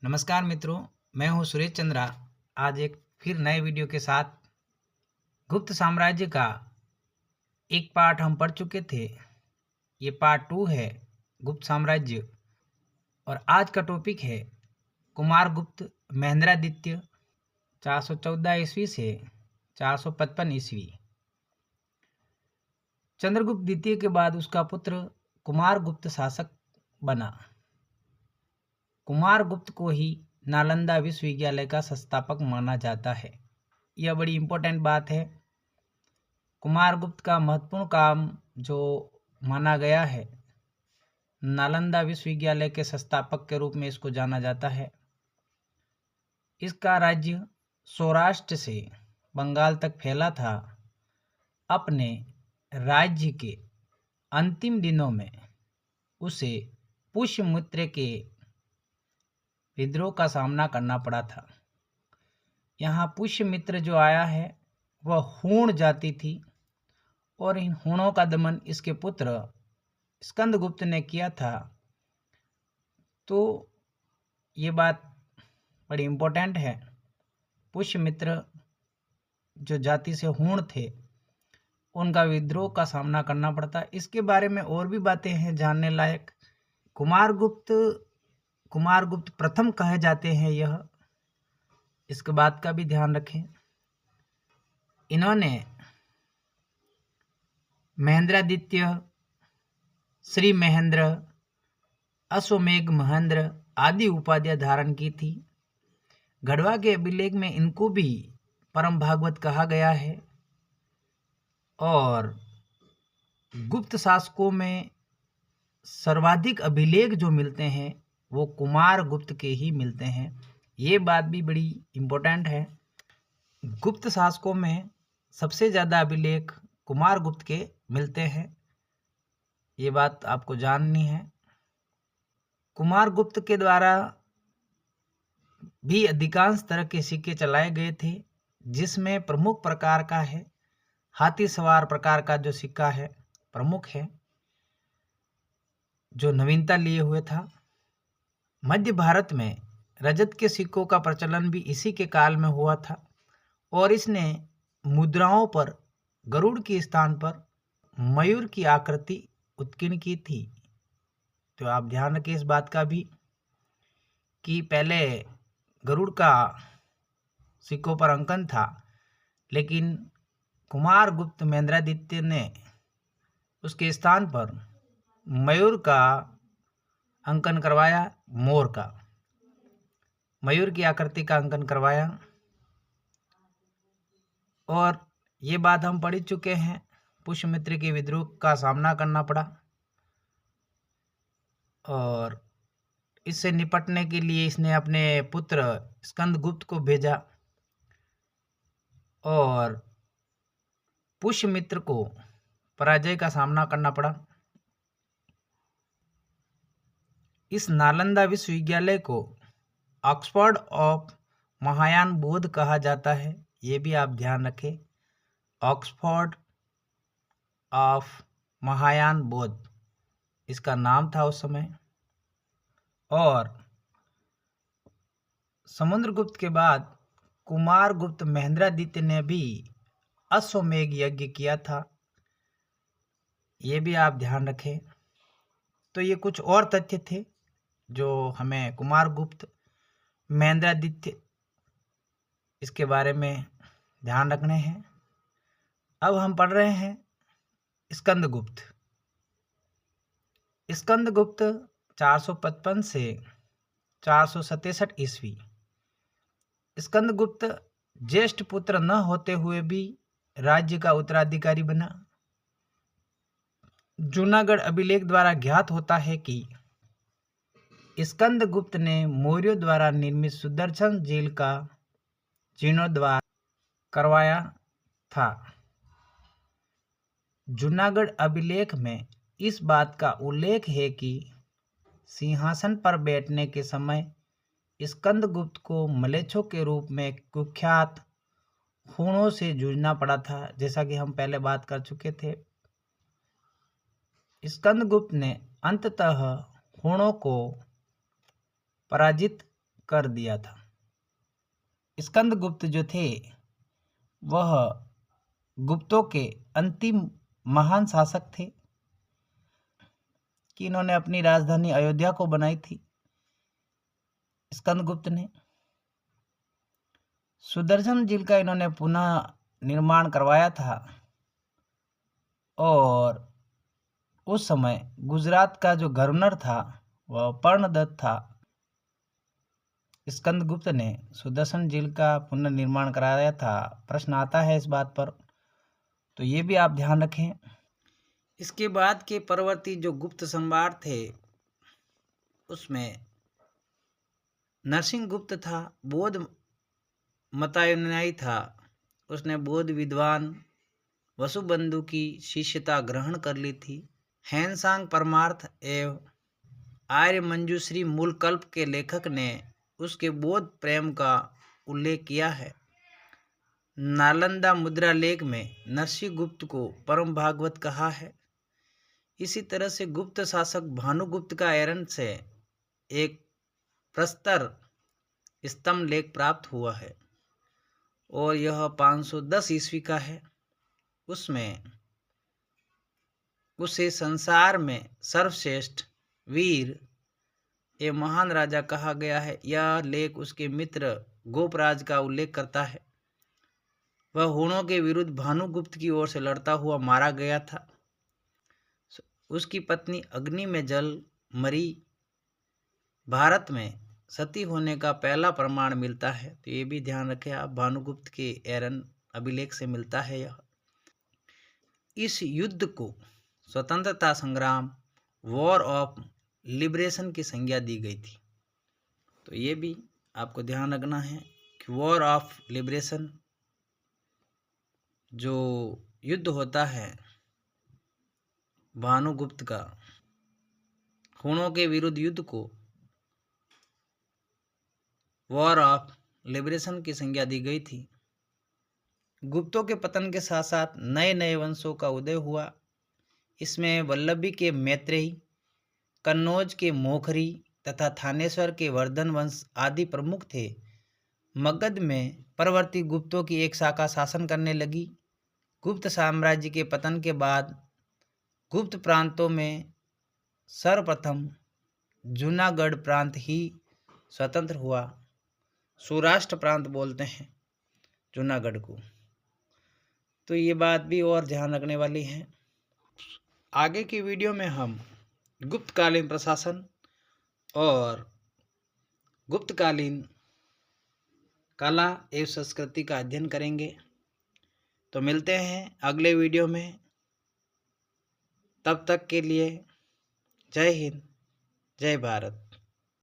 नमस्कार मित्रों, मैं हूं सुरेश चंद्रा। आज एक फिर नए वीडियो के साथ गुप्त साम्राज्य का एक पार्ट हम पढ़ चुके थे। ये पार्ट 2 है, गुप्त साम्राज्य। और आज का टॉपिक है कुमारगुप्त महेंद्रादित्य 414 ईस्वी से 455 ईस्वी। चंद्रगुप्त द्वितीय के बाद उसका पुत्र कुमारगुप्त शासक बना। कुमारगुप्त को ही नालंदा विश्वविद्यालय का संस्थापक माना जाता है। यह बड़ी इम्पोर्टेंट बात है। कुमारगुप्त का महत्वपूर्ण काम जो माना गया है, नालंदा विश्वविद्यालय के संस्थापक के रूप में इसको जाना जाता है। इसका राज्य सौराष्ट्र से बंगाल तक फैला था। अपने राज्य के अंतिम दिनों में उसे पुष्यमित्र के विद्रोह का सामना करना पड़ा था। यहाँ पुष्यमित्र जो आया है वह हूण जाति थी और इन हूणों का दमन इसके पुत्र स्कंदगुप्त ने किया था। तो ये बात बड़ी इम्पोर्टेंट है। पुष्यमित्र जो जाति से हूण थे, उनका विद्रोह का सामना करना पड़ता। इसके बारे में और भी बातें हैं जानने लायक। कुमारगुप्त प्रथम कहे जाते हैं यह, इसके बात का भी ध्यान रखें। इन्होंने महेंद्रादित्य, श्री महेंद्र, अश्वमेघ महेंद्र आदि उपाधियां धारण की थी। गढ़वा के अभिलेख में इनको भी परम भागवत कहा गया है। और गुप्त शासकों में सर्वाधिक अभिलेख जो मिलते हैं वो कुमारगुप्त के ही मिलते हैं। ये बात भी बड़ी इम्पोर्टेंट है। गुप्त शासकों में सबसे ज़्यादा अभिलेख कुमारगुप्त के मिलते हैं। ये बात आपको जाननी है। कुमारगुप्त के द्वारा भी अधिकांश तरह के सिक्के चलाए गए थे, जिसमें प्रमुख प्रकार का है हाथी सवार प्रकार का जो सिक्का है, प्रमुख है, जो नवीनता लिए हुए था। मध्य भारत में रजत के सिक्कों का प्रचलन भी इसी के काल में हुआ था और इसने मुद्राओं पर गरुड़ के स्थान पर मयूर की आकृति उत्कीर्ण की थी। तो आप ध्यान रखें इस बात का भी कि पहले गरुड़ का सिक्कों पर अंकन था, लेकिन कुमारगुप्त महेंद्रादित्य ने उसके स्थान पर मयूर का अंकन करवाया, मोर का, मयूर की आकृति का अंकन करवाया। और ये बात हम पढ़ चुके हैं। पुष्यमित्र के विद्रोह का सामना करना पड़ा और इससे निपटने के लिए इसने अपने पुत्र स्कंदगुप्त को भेजा और पुष्यमित्र को पराजय का सामना करना पड़ा। इस नालंदा विश्वविद्यालय को ऑक्सफोर्ड ऑफ महायान बौद्ध कहा जाता है। ये भी आप ध्यान रखें, ऑक्सफोर्ड ऑफ महायान बौद्ध इसका नाम था उस समय। और समुद्रगुप्त के बाद कुमारगुप्त महेंद्रादित्य ने भी अश्वमेघ यज्ञ किया था। ये भी आप ध्यान रखें। तो ये कुछ और तथ्य थे जो हमें कुमारगुप्त महेंद्रादित्य इसके बारे में ध्यान रखने हैं। अब हम पढ़ रहे हैं स्कंदगुप्त। स्कंदगुप्त 455 से 467 ईस्वी। स्कंदगुप्त ज्येष्ठ पुत्र न होते हुए भी राज्य का उत्तराधिकारी बना। जूनागढ़ अभिलेख द्वारा ज्ञात होता है कि स्कंदगुप्त ने मौर्यों द्वारा निर्मित सुदर्शन झील का जीर्णोद्धार करवाया था। जूनागढ़ अभिलेख में इस बात का उल्लेख है कि सिंहासन पर बैठने के समय स्कंदगुप्त को मलेच्छों के रूप में कुख्यात हूणों से जूझना पड़ा था, जैसा कि हम पहले बात कर चुके थे। स्कंदगुप्त ने अंततः हूणों को पराजित कर दिया था। स्कंदगुप्त जो थे वह गुप्तों के अंतिम महान शासक थे कि इन्होंने अपनी राजधानी अयोध्या को बनाई थी। स्कंदगुप्त ने सुदर्शन झील का इन्होंने पुनः निर्माण करवाया था और उस समय गुजरात का जो गवर्नर था वह पर्णदत्त था। स्कंदगुप्त ने सुदर्शन झील का पुनर्निर्माण कराया था। प्रश्न आता है इस बात पर, तो ये भी आप ध्यान रखें। इसके बाद के परवर्ती जो गुप्त सम्राट थे उसमें नरसिंहगुप्त था, बौद्ध मतानुयायी था। उसने बौद्ध विद्वान वसुबंधु की शिष्यता ग्रहण कर ली थी। हैनसांग परमार्थ एवं आर्य मंजूश्री मूल कल्प के लेखक ने उसके बौद्ध प्रेम का उल्लेख किया है। नालंदा मुद्रा लेख में नरसिंहगुप्त को परम भागवत कहा है। इसी तरह से गुप्त शासक भानुगुप्त का एरन से एक प्रस्तर स्तंभ लेख प्राप्त हुआ है और यह 510 ईस्वी का है। उसमें उसे संसार में सर्वश्रेष्ठ वीर एवं महान राजा कहा गया है। यह लेख उसके मित्र गोपराज का उल्लेख करता है। वह हूणों के विरुद्ध भानुगुप्त की ओर से लड़ता हुआ मारा गया था। उसकी पत्नी अग्नि में जल मरी। भारत में सती होने का पहला प्रमाण मिलता है, तो ये भी ध्यान रखें आप, भानुगुप्त के एरन अभिलेख से मिलता है यह। इस युद्ध को स्वतंत्रता संग्राम वॉर ऑफ लिबरेशन की संज्ञा दी गई थी। तो ये भी आपको ध्यान रखना है कि वॉर ऑफ लिबरेशन जो युद्ध होता है भानुगुप्त का हूणों के विरुद्ध युद्ध को वॉर ऑफ लिबरेशन की संज्ञा दी गई थी। गुप्तों के पतन के साथ साथ नए नए वंशों का उदय हुआ। इसमें वल्लभी के मैत्रेयी, कन्नौज के मोखरी तथा थानेश्वर के वर्धन वंश आदि प्रमुख थे। मगध में परवर्ती गुप्तों की एक शाखा शासन करने लगी। गुप्त साम्राज्य के पतन के बाद गुप्त प्रांतों में सर्वप्रथम जूनागढ़ प्रांत ही स्वतंत्र हुआ। सौराष्ट्र प्रांत बोलते हैं जूनागढ़ को। तो ये बात भी और ध्यान रखने वाली है। आगे की वीडियो में हम गुप्तकालीन प्रशासन और गुप्तकालीन कला एवं संस्कृति का अध्ययन करेंगे। तो मिलते हैं अगले वीडियो में। तब तक के लिए जय हिंद, जय भारत।